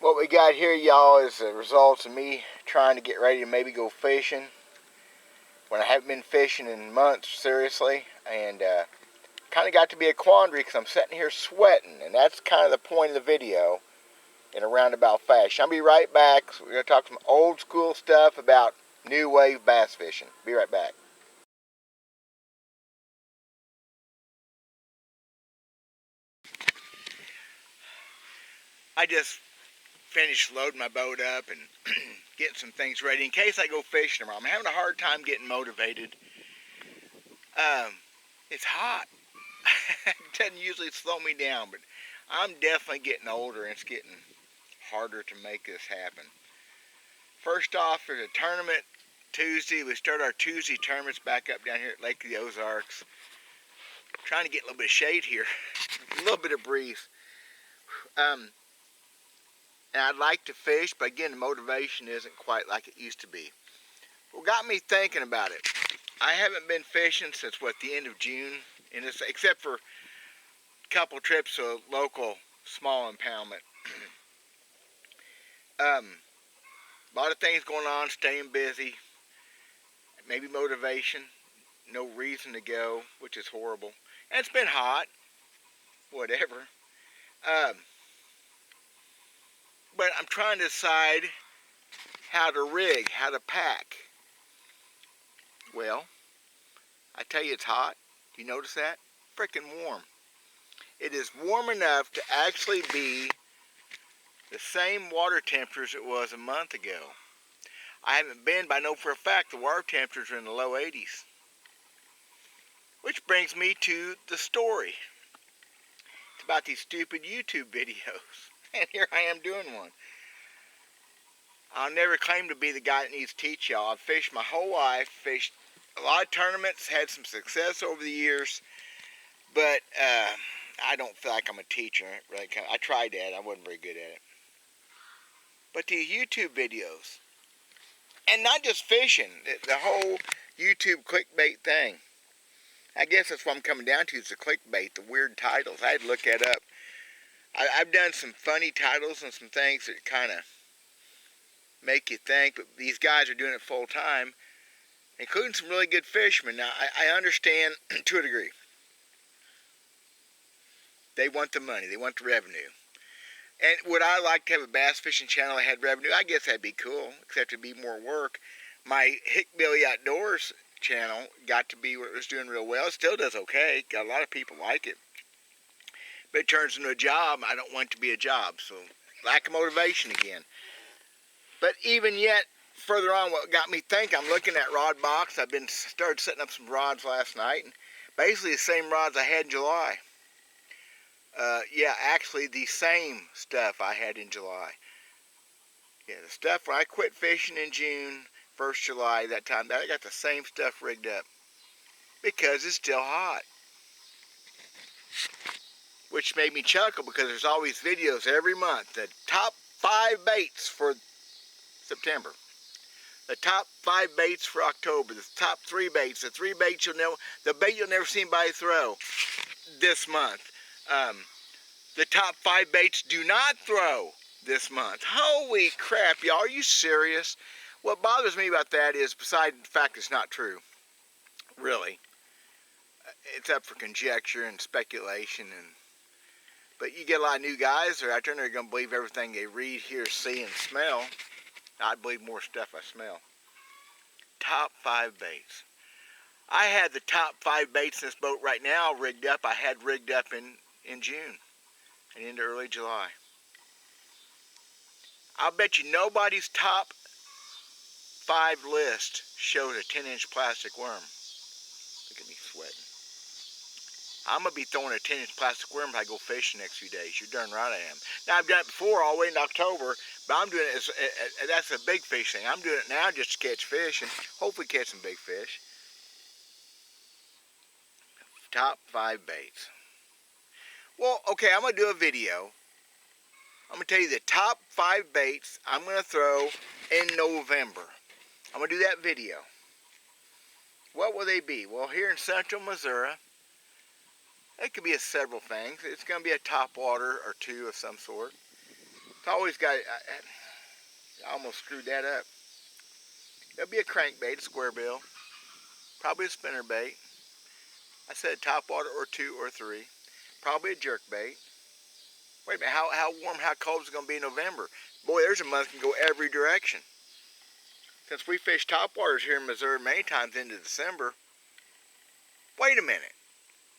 What we got here, y'all, is the results of me trying to get ready to maybe go fishing when I haven't been fishing in months, seriously. And kind of got to be a quandary because I'm sitting here sweating, and that's kind of the point of the video in a roundabout fashion. I'll be right back. We're going to talk some old school stuff about new wave bass fishing. Be right back. I just finished loading my boat up and getting some things ready in case I go fishing tomorrow. I'm having a hard time getting motivated. It's hot. It doesn't usually slow me down, but I'm definitely getting older and it's getting harder to make this happen. First off, there's a tournament Tuesday. We start our Tuesday tournaments back up down here at Lake of the Ozarks. Trying to get a little bit of shade here, a little bit of breeze. And I'd like to fish, but again, the motivation isn't quite like it used to be. What got me thinking about it, I haven't been fishing since, the end of June, except for a couple trips to a local small impoundment. A lot of things going on, staying busy, maybe motivation, no reason to go, which is horrible. And it's been hot, whatever. But I'm trying to decide how to rig, how to pack. Well, I tell you it's hot. You notice that? Freaking warm. It is warm enough to actually be the same water temperature as it was a month ago. I haven't been, but I know for a fact the water temperatures are in the low 80s. Which brings me to the story. It's about these stupid YouTube videos. And here I am doing one. I'll never claim to be the guy that needs to teach y'all. I've fished my whole life, fished a lot of tournaments, had some success over the years, but I don't feel like I'm a teacher. Really, I tried that. I wasn't very good at it. But these YouTube videos, and not just fishing, the whole YouTube clickbait thing. I guess that's what I'm coming down to, is the clickbait, the weird titles. I had to look that up. I've done some funny titles and some things that kind of make you think, but these guys are doing it full time, including some really good fishermen. Now, I understand to a degree. They want the money. They want the revenue. And would I like to have a bass fishing channel that had revenue? I guess that'd be cool, except it'd be more work. My Hickbilly Outdoors channel got to be where it was doing real well. It still does okay. Got a lot of people like it. But it turns into a job. I don't want it to be a job. So, lack of motivation again. But even yet, further on, what got me thinking, I'm looking at rod box. Started setting up some rods last night. And basically the same rods I had in July. Yeah, actually the same stuff I had in July. Yeah, the stuff when I quit fishing in June, 1st July, that time, I got the same stuff rigged up. Because it's still hot. Which made me chuckle because there's always videos every month. The top 5 baits for September. The top 5 baits for October. The top 3 baits. The 3 baits the bait you'll never see anybody throw this month. The top 5 baits do not throw this month. Holy crap, y'all, are you serious? What bothers me about that is, besides the fact it's not true, really, it's up for conjecture and speculation, but you get a lot of new guys that are out there and they're going to believe everything they read, hear, see, and smell. I believe more stuff I smell. Top 5 baits. I had the top 5 baits in this boat right now rigged up. I had rigged up in June and into early July. I'll bet you nobody's top 5 list showed a 10-inch plastic worm. Look at me sweating. I'm going to be throwing a 10-inch plastic worm if I go fishing the next few days. You're darn right I am. Now, I've done it before all the way in October, but I'm doing it, that's a big fish thing. I'm doing it now just to catch fish and hopefully catch some big fish. Top 5 baits. Well, okay, I'm going to do a video. I'm going to tell you the top 5 baits I'm going to throw in November. I'm going to do that video. What will they be? Well, here in central Missouri, it could be several things. It's going to be a top water or 2 of some sort. I always got, I almost screwed that up. There'll be a crankbait, a square bill, probably a spinnerbait. I said topwater or 2 or 3, probably a jerkbait. Wait a minute, how warm, how cold is it going to be in November? Boy, there's a month can go every direction. Since we fish topwaters here in Missouri many times into December, wait a minute,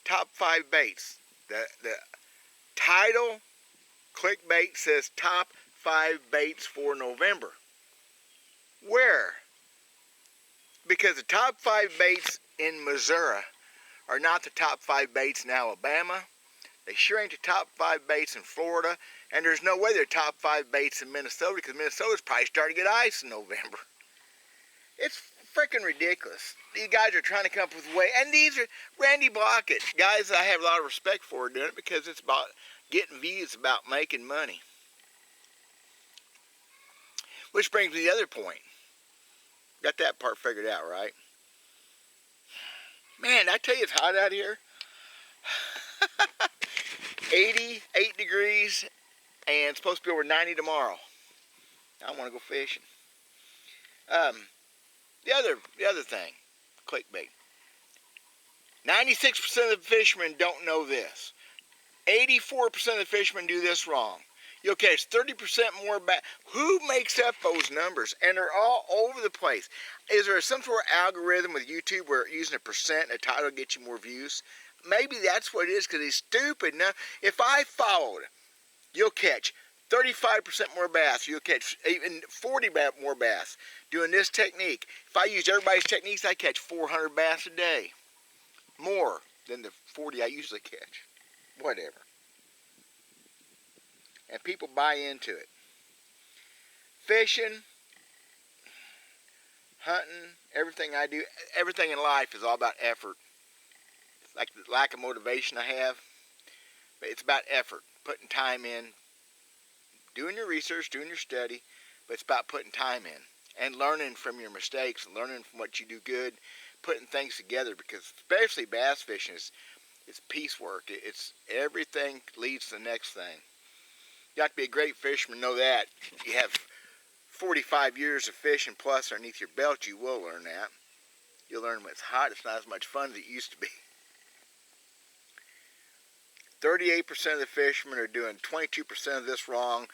top 5 baits. The title clickbait says top 5 baits for November. Where? Because the top 5 baits in Missouri are not the top 5 baits in Alabama. They sure ain't the top 5 baits in Florida. And there's no way they're top 5 baits in Minnesota, because Minnesota's probably starting to get ice in November. It's freaking ridiculous. These guys are trying to come up with a way. And these are Randy Blockett. Guys I have a lot of respect for doing it, because it's about getting views, about making money. Which brings me to the other point. Got that part figured out, right? Man, I tell you, it's hot out here. 88 degrees, and it's supposed to be over 90 tomorrow. I want to go fishing. The other thing, clickbait. 96% of the fishermen don't know this. 84% of the fishermen do this wrong. You'll catch 30% more bass. Who makes up those numbers? And they're all over the place. Is there some sort of algorithm with YouTube where using a percent and a title gets you more views? Maybe that's what it is, because he's stupid. Now, if I followed, you'll catch 35% more bass. You'll catch even 40 more bass doing this technique. If I use everybody's techniques, I catch 400 bass a day. More than the 40 I usually catch. Whatever. And people buy into it. Fishing, hunting, everything I do, everything in life is all about effort. It's like the lack of motivation I have, but it's about effort, putting time in, doing your research, doing your study, but it's about putting time in and learning from your mistakes, learning from what you do good, putting things together, because especially bass fishing is piecework. It's everything leads to the next thing. You have to be a great fisherman, know that. You have 45 years of fishing plus underneath your belt, you will learn that. You'll learn when it's hot, it's not as much fun as it used to be. 38% of the fishermen are doing 22% of this wrong,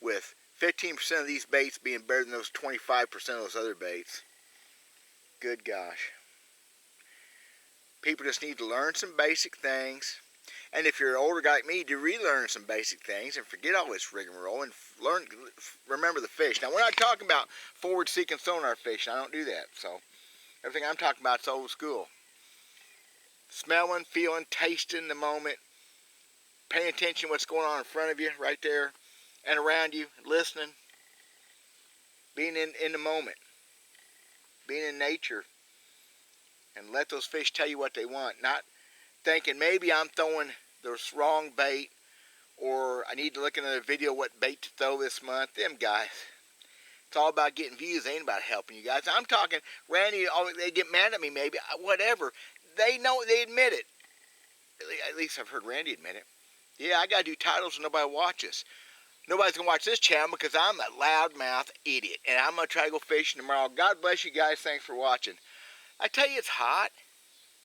with 15% of these baits being better than those 25% of those other baits. Good gosh. People just need to learn some basic things. And if you're an older guy like me, to relearn some basic things and forget all this rigmarole and remember the fish. Now, we're not talking about forward-seeking sonar fishing. I don't do that. So, everything I'm talking about is old school. Smelling, feeling, tasting the moment, paying attention to what's going on in front of you, right there, and around you, listening, being in the moment, being in nature, and let those fish tell you what they want, not thinking maybe I'm throwing the wrong bait, or I need to look at another video what bait to throw this month. Them guys, it's all about getting views. It ain't about helping you guys. I'm talking, Randy, they get mad at me maybe, whatever. They know, they admit it. At least I've heard Randy admit it. Yeah, I got to do titles and nobody watches. Nobody's going to watch this channel because I'm a loudmouth idiot. And I'm going to try to go fishing tomorrow. God bless you guys. Thanks for watching. I tell you, it's hot.